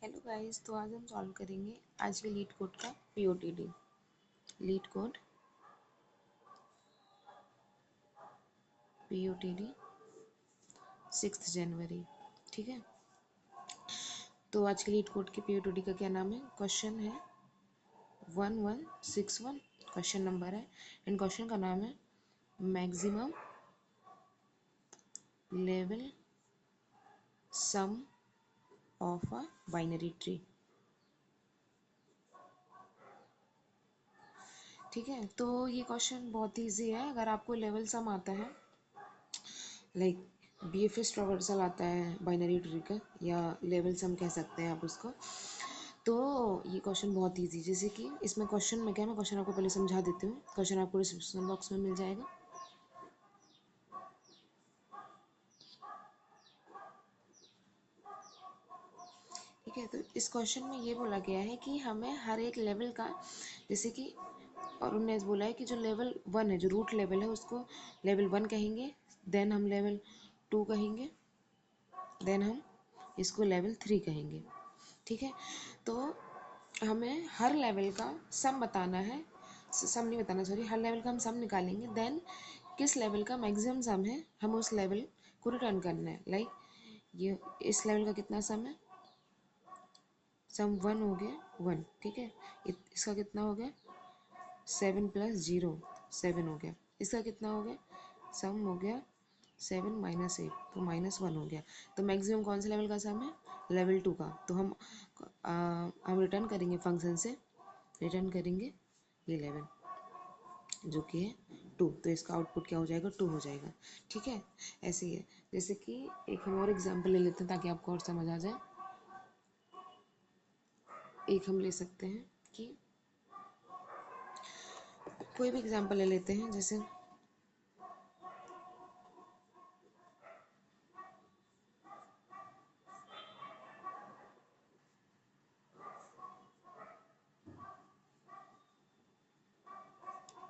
Hello guys, तो आज हम सॉल्व करेंगे आज के लीड कोड का पीओटीडी। लीड कोड पीओटीडी 6 जनवरी। ठीक है, तो आज के लीड कोड के पीओटीडी का क्या नाम है? क्वेश्चन है 1161, क्वेश्चन नंबर है, एंड क्वेश्चन का नाम है maximum level sum of a binary tree. ठीक है, तो ये क्वेश्चन बहुत ईजी है। अगर आपको लेवल सम आता है, लाइक बीएफएस ट्रावर्सल आता है बाइनरी ट्री का, या लेवल सम कह सकते हैं आप उसको, तो ये क्वेश्चन बहुत इजी। जैसे कि इसमें क्वेश्चन में क्या है, मैं क्वेश्चन आपको पहले समझा देती हूँ। क्वेश्चन आपको डिस्क्रिप्शन बॉक्स में मिल जाएगा। ठीक है, तो इस क्वेश्चन में ये बोला गया है कि हमें हर एक लेवल का, जैसे कि, और उन्होंने बोला है कि जो लेवल 1 है, जो रूट लेवल है, उसको लेवल 1 कहेंगे, देन हम लेवल 2 कहेंगे, देन हम इसको लेवल 3 कहेंगे। ठीक है, तो हमें हर लेवल का सम बताना है, सम नहीं बताना, सॉरी, हर लेवल का हम सम निकालेंगे, देन किस लेवल का मैक्सिमम सम है हम उस लेवल को रिटर्न करना है। लाइक ये इस लेवल का कितना सम है, सम 1 हो गया 1। ठीक है, इसका कितना हो गया 7 + 0 7 हो गया। इसका कितना हो गया, सम हो गया 7 - 8, तो -1 हो गया। तो मैक्सिमम कौन से लेवल का सम है, लेवल 2 का। तो हम रिटर्न करेंगे फंक्शन से, रिटर्न करेंगे ये लेवल जो कि है 2, तो इसका आउटपुट क्या हो जाएगा, 2 हो जाएगा। ठीक है, ऐसे ही है। जैसे कि एक हम और एग्जांपल ले लेते हैं ताकि आपको और समझ आ जाए। एक हम ले सकते हैं कि कोई भी एग्जांपल ले लेते हैं, जैसे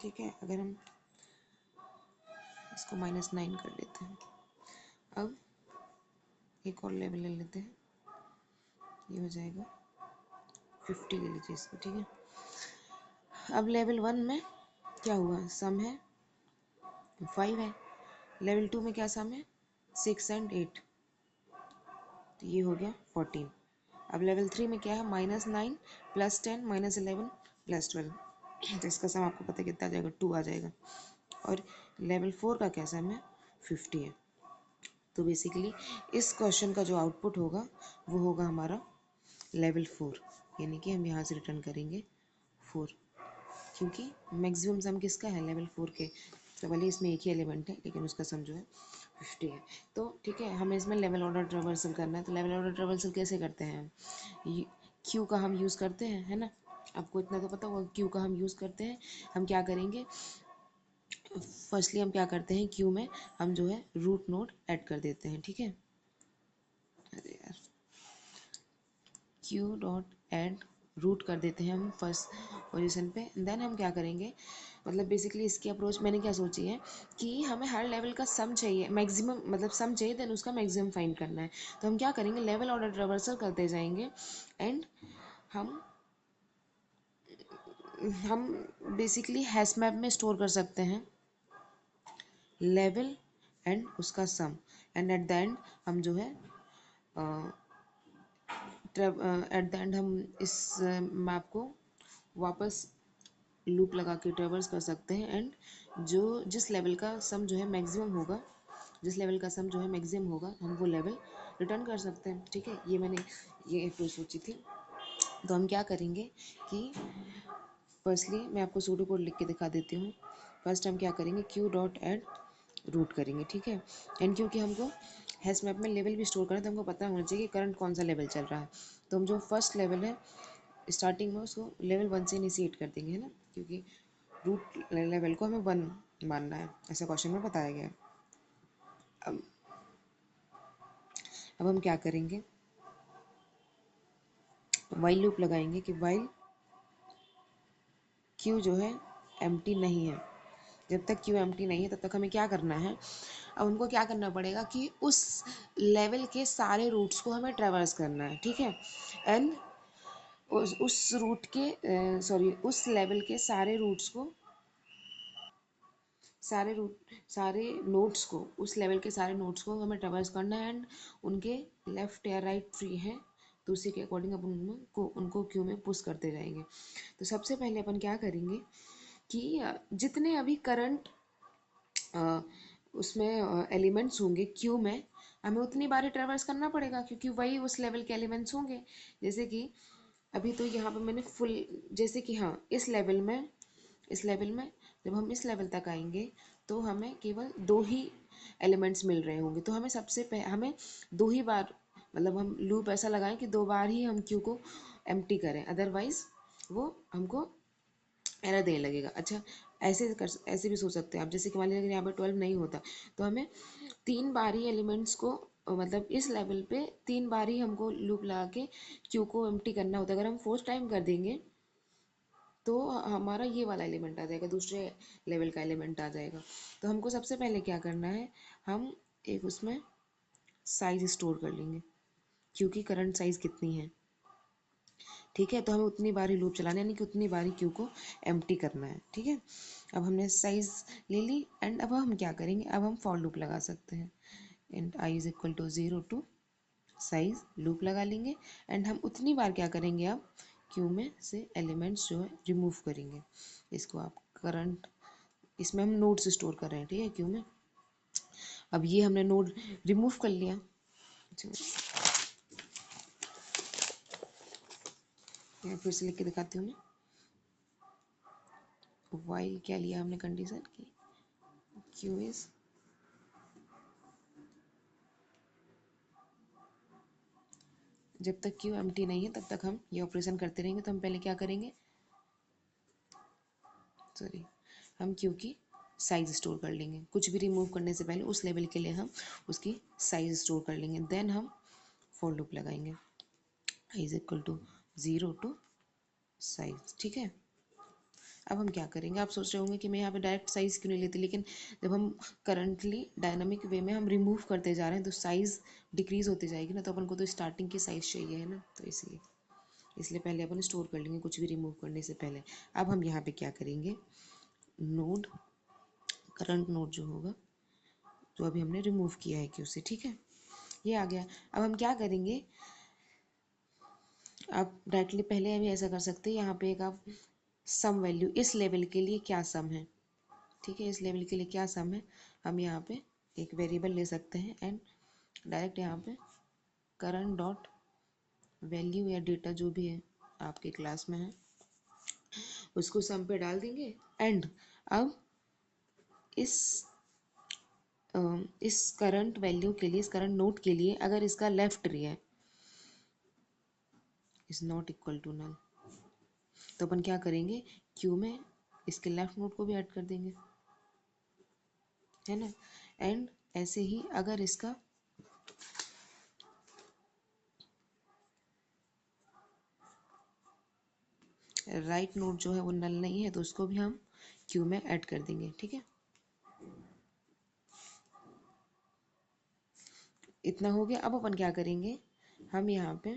ठीक है, अगर हम इसको -9 कर लेते हैं। अब एक और लेवल ले लेते हैं, ये हो जाएगा 50 ले लीजिए इसको। ठीक है, अब लेवल 1 में क्या हुआ, सम है 5 है। लेवल 2 में क्या सम है 6 और 8, तो ये हो गया 14। अब लेवल 3 में क्या है, -9 + 10 -11 + 12, तो इसका सम आपको पता है कितना आ जाएगा, 2 आ जाएगा। और लेवल 4 का क्या सम है, 50 है। तो बेसिकली इस क्वेश्चन का जो आउटपुट होगा वो होगा हमारा लेवल 4, यानी कि हम यहाँ से रिटर्न करेंगे 4, क्योंकि मैक्सिमम सम किसका है, लेवल 4 के। तो भले इसमें एक ही एलिमेंट है लेकिन उसका सम जो है 50 है। तो ठीक है, हमें इसमें लेवल ऑर्डर ट्रावर्सल करना है। तो लेवल ऑर्डर ट्रावर्सल कैसे करते हैं हम, क्यू का हम यूज़ करते हैं, है ना। आपको इतना तो पता होगा, क्यू का हम यूज़ करते हैं। हम क्या करेंगे, फर्स्टली हम क्या करते हैं, क्यू में हम जो है रूट नोड ऐड कर देते हैं। ठीक है, अरे यार, क्यू डॉट ऐड रूट कर देते हैं हम फर्स्ट पोजीशन पे। देन हम क्या करेंगे, मतलब बेसिकली इसकी अप्रोच मैंने क्या सोची है कि हमें हर लेवल का सम चाहिए, मैक्सिमम मतलब सम चाहिए, देन उसका मैक्सिमम फाइंड करना है। तो हम क्या करेंगे, लेवल ऑर्डर ट्रावर्सल करते जाएंगे, एंड हम हम बेसिकली हैश मैप में स्टोर कर सकते हैं लेवल एंड उसका सम, एंड एट द एंड हम जो है एट द एंड हम इस मैप को वापस लूप लगा के ट्रेवर्स कर सकते हैं, एंड जो जिस लेवल का सम जो है मैक्सिमम होगा, जिस लेवल का सम जो है मैक्सिमम होगा, हम वो लेवल रिटर्न कर सकते हैं। ठीक है, ये मैंने ये अप्रोच सोची थी। तो हम क्या करेंगे कि फर्स्टली मैं आपको सूडो कोड लिख के दिखा देती हूँ। फर्स्ट हम क्या करेंगे, क्यू डॉट ऐड रूट करेंगे। ठीक है, एंड क्योंकि हमको हैश मैप में लेवल भी स्टोर करना है, तो हमको पता होना चाहिए कि करंट कौन सा लेवल चल रहा है। तो हम जो फर्स्ट लेवल है स्टार्टिंग में उसको लेवल 1 से इनिशिएट कर देंगे, है ना, क्योंकि रूट लेवल को हमें 1 मानना है, ऐसा क्वेश्चन में बताया गया है। अब अब हम क्या करेंगे, वाइल लूप लगाएंगे कि वाइल क्यू जो है एम्प्टी नहीं है, जब तक क्यू एम्प्टी नहीं है तब तक हमें क्या करना है, अब हमको क्या करना पड़ेगा कि उस लेवल के सारे रूट्स को हमें ट्रेवर्स करना है, ठीक है। एंड उस रूट के सॉरी उस लेवल के सारे रूट्स को सारे नोट्स को उस लेवल के सारे नोट्स को हमें ट्रेवर्स करना है एंड उनके लेफ्ट या राइट फ्री है तो उसी के अकॉर्डिंग अपन उनको क्यू में पुश करते जाएंगे। तो सबसे पहले अपन क्या करेंगे कि जितने अभी करंट उसमें एलिमेंट्स होंगे क्यू में हमें उतनी बार ही ट्रेवर्स करना पड़ेगा क्योंकि वही उस लेवल के एलिमेंट्स होंगे। जैसे कि अभी तो यहाँ पे मैंने फुल, जैसे कि हाँ इस लेवल में जब हम इस लेवल तक आएंगे तो हमें केवल दो ही एलिमेंट्स मिल रहे होंगे। तो हमें दो ही बार, मतलब हम लूप ऐसा लगाएं कि दो बार ही हम क्यू को एम्प्टी करें, अदरवाइज वो हमको एरर देने लगेगा। अच्छा, ऐसे भी सोच सकते हैं आप, जैसे कि मान लीजिए अगर यहाँ पर 12 नहीं होता तो हमें 3 बार ही एलिमेंट्स को मतलब इस लेवल पे 3 बार ही हमको लूप लगा के क्यू को एम्प्टी करना होता है। अगर हम फोर्थ टाइम कर देंगे तो हमारा ये वाला एलिमेंट आ जाएगा, दूसरे लेवल का एलिमेंट आ जाएगा। तो हमको सबसे पहले क्या करना है, हम एक उसमें साइज स्टोर कर लेंगे क्योंकि करंट साइज कितनी है, ठीक है। तो हमें उतनी बार ही लूप चलाना है, यानी कि उतनी बार ही क्यू को एम्प्टी करना है, ठीक है। अब हमने साइज ले ली एंड अब हम क्या करेंगे, अब हम फॉर लूप लगा सकते हैं and I is equal to 0 to size loop लगा लेंगे एंड हम उतनी बार क्या करेंगे, अब क्यू में से एलिमेंट्स जो है रिमूव करेंगे। इसको आप करंट, इसमें हम नोड्स स्टोर कर रहे हैं, ठीक है, क्यू में। अब ये हमने नोड रिमूव कर लिया। मैं फिर से लिख के दिखाती हूँ मैं, वाइल क्या लिया हमने कंडीशन की, क्यू इज जब तक क्यू एम्प्टी नहीं है तब तक हम ये ऑपरेशन करते रहेंगे। तो हम पहले क्या करेंगे, सॉरी, हम क्यू की साइज स्टोर कर लेंगे। कुछ भी रिमूव करने से पहले उस लेवल के लिए हम उसकी साइज स्टोर कर लेंगे, देन हम फॉर लूप लगाएंगे I is equal to 0 to size, ठीक है। अब हम क्या करेंगे, आप सोच रहे होंगे कि मैं यहाँ पे डायरेक्ट साइज क्यों नहीं लेती, लेकिन जब हम करंटली डायनामिक वे में हम रिमूव करते जा रहे हैं तो साइज डिक्रीज होती जाएगी ना, तो अपन को तो स्टार्टिंग की साइज चाहिए है ना, तो इसलिए पहले अपन स्टोर कर लेंगे कुछ भी रिमूव करने से पहले। अब हम यहाँ पे क्या करेंगे, नोड करंट नोड जो होगा जो अभी हमने रिमूव किया है क्यू से, ठीक है, ये आ गया। अब हम क्या करेंगे, आप डायरेक्टली पहले अभी ऐसा कर सकते हैं, यहाँ पे एक आप सम वैल्यू इस लेवल के लिए क्या सम है, ठीक है, इस लेवल के लिए क्या सम है, हम यहाँ पे एक वेरिएबल ले सकते हैं एंड डायरेक्ट यहाँ पे करंट डॉट वैल्यू या डेटा जो भी है आपके क्लास में है उसको सम पे डाल देंगे एंड अब इस इस करंट वैल्यू के लिए, इस करंट नोट के लिए अगर इसका लेफ्ट री है is not equal to null, तो अपन क्या करेंगे, क्यू में इसके लेफ्ट नोट को भी ऐड कर देंगे, है ना। एंड ऐसे ही अगर इसका राइट नोट जो है वो नल नहीं है तो उसको भी हम क्यू में ऐड कर देंगे, ठीक है। इतना हो गया। अब अपन क्या करेंगे, हम यहाँ पे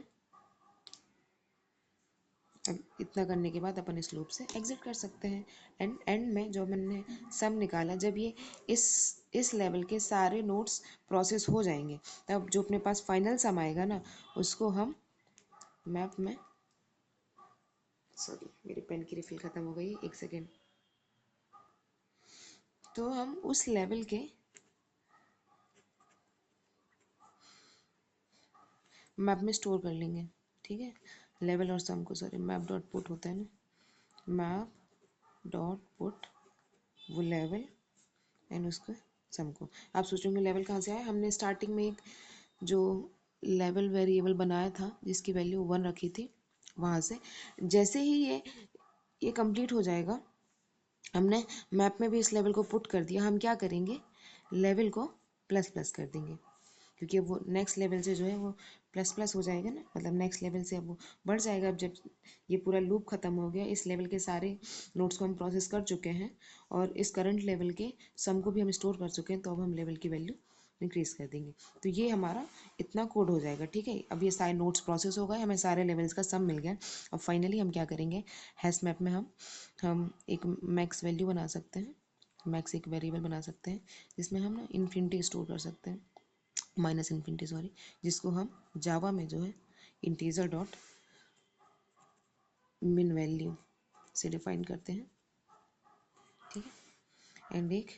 अब इतना करने के बाद अपन इस लूप से एग्जिट कर सकते हैं एंड एंड में जो मैंने सम निकाला, जब ये इस इस लेवल के सारे नोट्स प्रोसेस हो जाएंगे तब जो अपने पास फाइनल सम आएगा ना उसको हम मैप में, सॉरी मेरी पेन की रिफिल ख़त्म हो गई, एक सेकेंड, तो हम उस लेवल के मैप में स्टोर कर लेंगे, ठीक है। लेवल और सम को, सॉरी मैप डॉट पुट होता है ना, मैप डॉट पुट वो लेवल एंड उसको सम को। आप सोचोगे लेवल कहाँ से आया, हमने स्टार्टिंग में एक जो लेवल वेरिएबल बनाया था जिसकी वैल्यू 1 रखी थी वहाँ से। जैसे ही ये कंप्लीट हो जाएगा, हमने मैप में भी इस लेवल को पुट कर दिया, हम क्या करेंगे, लेवल को प्लस प्लस कर देंगे क्योंकि अब वो नेक्स्ट लेवल से जो है वो प्लस प्लस हो जाएगा ना, मतलब नेक्स्ट लेवल से अब वो बढ़ जाएगा। अब जब ये पूरा लूप ख़त्म हो गया, इस लेवल के सारे नोट्स को हम प्रोसेस कर चुके हैं और इस करंट लेवल के सम को भी हम स्टोर कर चुके हैं, तो अब हम लेवल की वैल्यू इंक्रीज़ कर देंगे। तो ये हमारा इतना कोड हो जाएगा, ठीक है। अब ये सारे नोट्स प्रोसेस हो गए, हमें सारे लेवल्स का सम मिल गया। अब फाइनली हम क्या करेंगे, हैश मैप में हम एक मैक्स वैल्यू बना सकते हैं, मैक्स एक वेरिएबल बना सकते हैं जिसमें हम ना इन्फिनिटी स्टोर कर सकते हैं, माइनस इन्फिनिटी सॉरी, जिसको हम जावा में जो है इंटीजर डॉट मिन वैल्यू से डिफाइन करते हैं, ठीक है। एंड एक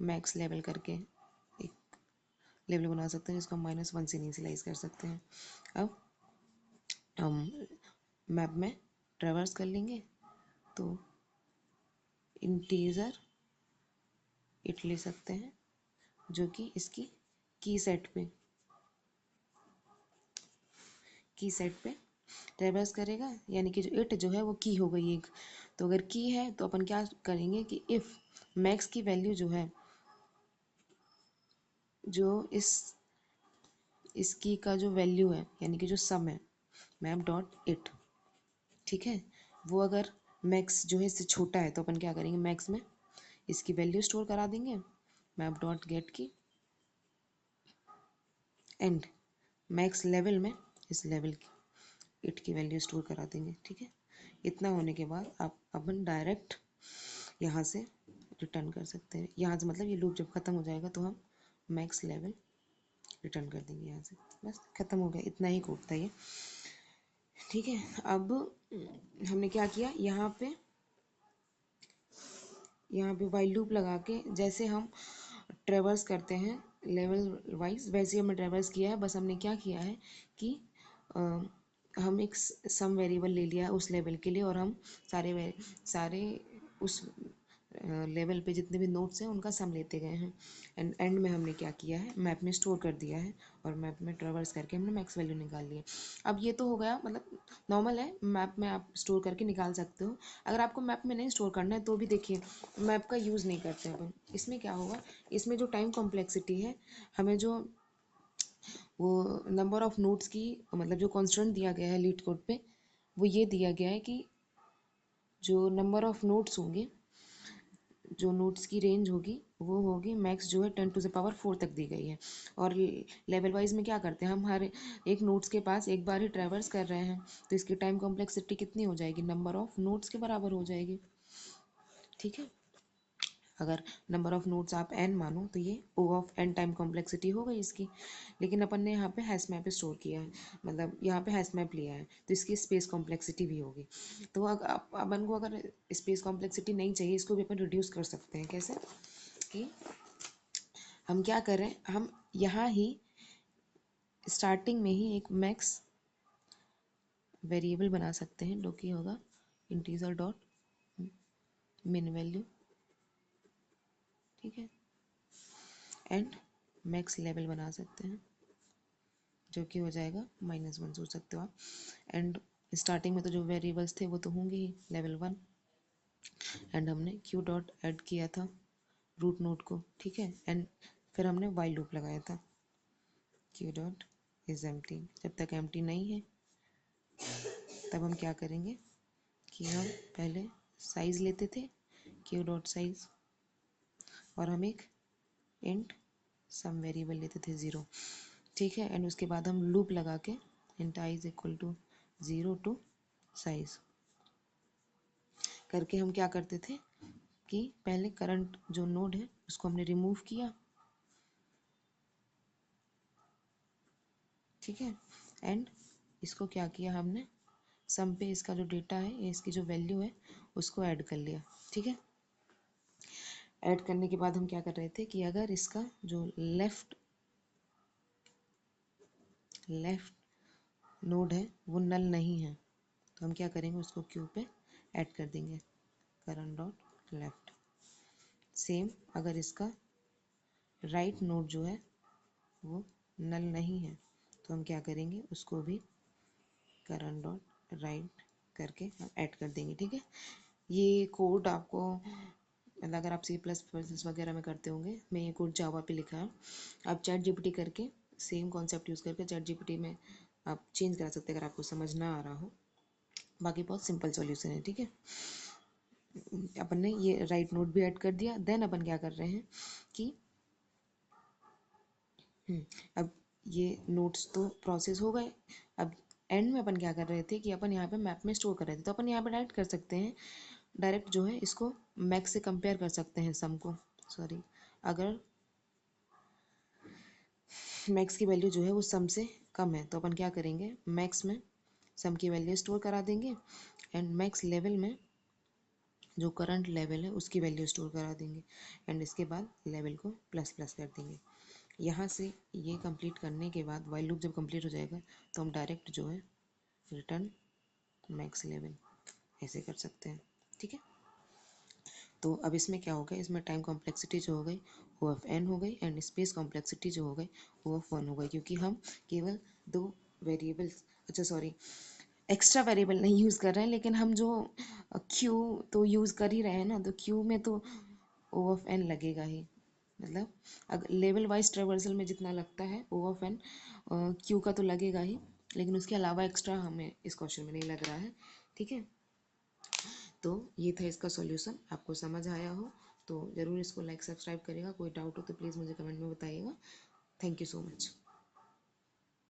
मैक्स लेवल करके एक लेवल बना सकते हैं जिसको हम -1 से इनिशियलाइज कर सकते हैं। अब हम मैप में ट्रैवर्स कर लेंगे तो इंटीजर इट ले सकते हैं जो कि इसकी की सेट पे ट्रैवर्स करेगा, यानी कि जो इट जो है वो की हो गई एक। तो अगर की है तो अपन क्या करेंगे कि इफ़ मैक्स की वैल्यू जो है, जो इस की का जो वैल्यू है यानी कि जो सम है मैप डॉट इट, ठीक है, वो अगर मैक्स जो है इससे छोटा है तो अपन क्या करेंगे, मैक्स में इसकी वैल्यू स्टोर करा देंगे मैप डॉट गेट की, एंड मैक्स लेवल में इस लेवल की इट की वैल्यू स्टोर करा देंगे, ठीक है। इतना होने के बाद आप अपन डायरेक्ट यहाँ से रिटर्न कर सकते हैं। यहाँ से मतलब ये लूप जब ख़त्म हो जाएगा तो हम मैक्स लेवल रिटर्न कर देंगे यहाँ से, बस ख़त्म हो गया। इतना ही कोड था ये, ठीक है। अब हमने क्या किया, यहाँ पे वाइल लूप लगा के जैसे हम ट्रेवर्स करते हैं लेवल वाइज, वैसे हमने ट्रेवर्स किया है। बस हमने क्या किया है कि अ, हम एक सम वेरिएबल ले लिया है उस लेवल के लिए, और हम सारे उस लेवल पे जितने भी नोट्स हैं उनका सम लेते गए हैं। एंड में हमने क्या किया है, मैप में स्टोर कर दिया है और मैप में ट्रेवर्स करके हमने मैक्स वैल्यू निकाल ली है। अब ये तो हो गया, मतलब नॉर्मल है, मैप में आप स्टोर करके निकाल सकते हो। अगर आपको मैप में नहीं स्टोर करना है तो भी देखिए, मैप का यूज़ नहीं करते हैं अपन। इसमें क्या होगा, इसमें जो टाइम कॉम्प्लेक्सिटी है, हमें जो वो नंबर ऑफ़ नोट्स की मतलब जो कॉन्स्टेंट दिया गया है लीड कोड पे, वो ये दिया गया है कि जो नंबर ऑफ़ नोट्स होंगे, जो नोट्स की रेंज होगी वो होगी मैक्स जो है 10⁴ तक दी गई है। और लेवल वाइज में क्या करते हैं, हम हर एक नोट्स के पास एक बार ही ट्रैवर्स कर रहे हैं, तो इसकी टाइम कॉम्प्लेक्सिटी कितनी हो जाएगी, नंबर ऑफ़ नोट्स के बराबर हो जाएगी, ठीक है। अगर नंबर ऑफ़ नोट्स आप n मानो तो ये O of n time complexity हो गई इसकी। लेकिन अपन ने यहाँ पे हैश मैप स्टोर किया है, मतलब यहाँ पे हैश मैप लिया है, तो इसकी स्पेस कॉम्प्लेक्सिटी भी होगी। तो अपन को अगर स्पेस कॉम्प्लेक्सिटी नहीं चाहिए, इसको भी अपन रिड्यूस कर सकते हैं। कैसे कि हम क्या करें, हम यहाँ ही स्टार्टिंग में ही एक मैक्स वेरिएबल बना सकते हैं जो कि होगा इंटीजर डॉट मिन वैल्यू, ठीक है। एंड मैक्स लेवल बना सकते हैं जो कि हो जाएगा -1, सोच सकते हो आप। एंड स्टार्टिंग में तो जो वेरिएबल्स थे वो तो होंगे ही लेवल 1, एंड हमने क्यू डॉट ऐड किया था रूट नोड को, ठीक है। एंड फिर हमने वाइल लूप लगाया था क्यू डॉट इज एम्प्टी। जब तक एम्प्टी नहीं है तब हम क्या करेंगे कि हम पहले साइज़ लेते थे क्यू डॉट साइज, और हम एक इंट सम वेरिएबल लेते थे 0, ठीक है। एंड उसके बाद हम लूप लगा के int I is equal to 0 to size करके हम क्या करते थे कि पहले करंट जो नोड है उसको हमने रिमूव किया, ठीक है। एंड इसको क्या किया हमने, सम पे इसका जो डेटा है, इसकी जो वैल्यू है उसको ऐड कर लिया, ठीक है। ऐड करने के बाद हम क्या कर रहे थे कि अगर इसका जो लेफ्ट नोड है वो नल नहीं है तो हम क्या करेंगे, उसको क्यू पे ऐड कर देंगे करंट डॉट लेफ्ट। सेम अगर इसका राइट नोड जो है वो नल नहीं है तो हम क्या करेंगे, उसको भी करंट डॉट राइट करके हम ऐड कर देंगे, ठीक है। ये कोड आपको मतलब अगर आप C++ वगैरह में करते होंगे, मैं ये कोड जावा पे लिखा है, आप चैट जीपीटी करके सेम कॉन्सेप्ट यूज़ करके चैट जीपीटी में आप चेंज करा सकते हैं अगर आपको समझ ना आ रहा हो। बाकी बहुत सिंपल सॉल्यूशन है, ठीक है। अपन ने ये राइट नोट भी ऐड कर दिया। देन अपन क्या कर रहे हैं कि अब ये नोट्स तो प्रोसेस हो गए। अब एंड में अपन क्या कर रहे थे कि अपन यहाँ पे मैप में स्टोर कर रहे थे, तो अपन यहाँ पे डायरेक्ट कर सकते हैं, डायरेक्ट जो है इसको मैक्स से कंपेयर कर सकते हैं सम को। सॉरी, अगर मैक्स की वैल्यू जो है वो सम से कम है तो अपन क्या करेंगे, मैक्स में सम की वैल्यू स्टोर करा देंगे एंड मैक्स लेवल में जो करंट लेवल है उसकी वैल्यू स्टोर करा देंगे एंड इसके बाद लेवल को प्लस प्लस कर देंगे। यहाँ से ये कंप्लीट करने के बाद वाइल लूप जब कंप्लीट हो जाएगा तो हम डायरेक्ट जो है रिटर्न मैक्स लेवल ऐसे कर सकते हैं, ठीक है। तो अब इसमें क्या हो गया, इसमें टाइम कॉम्प्लेक्सिटी जो हो गई ओ ऑफ एन हो गई एंड स्पेस कॉम्प्लेक्सिटी जो हो गई ओ ऑफ वन हो गई, क्योंकि हम केवल दो वेरिएबल्स, अच्छा सॉरी, एक्स्ट्रा वेरिएबल नहीं यूज़ कर रहे हैं, लेकिन हम जो क्यू तो यूज़ कर ही रहे हैं ना, तो क्यू में तो ओ ऑफ एन लगेगा ही। मतलब अगर लेवल वाइज ट्रेवर्सल में जितना लगता है ओ ऑफ एन क्यू का तो लगेगा ही, लेकिन उसके अलावा एक्स्ट्रा हमें इस क्वेश्चन में नहीं लग रहा है, ठीक है। तो ये था इसका सॉल्यूशन। आपको समझ आया हो तो ज़रूर इसको लाइक सब्सक्राइब करिएगा। कोई डाउट हो तो प्लीज़ मुझे कमेंट में बताइएगा। Thank you so much.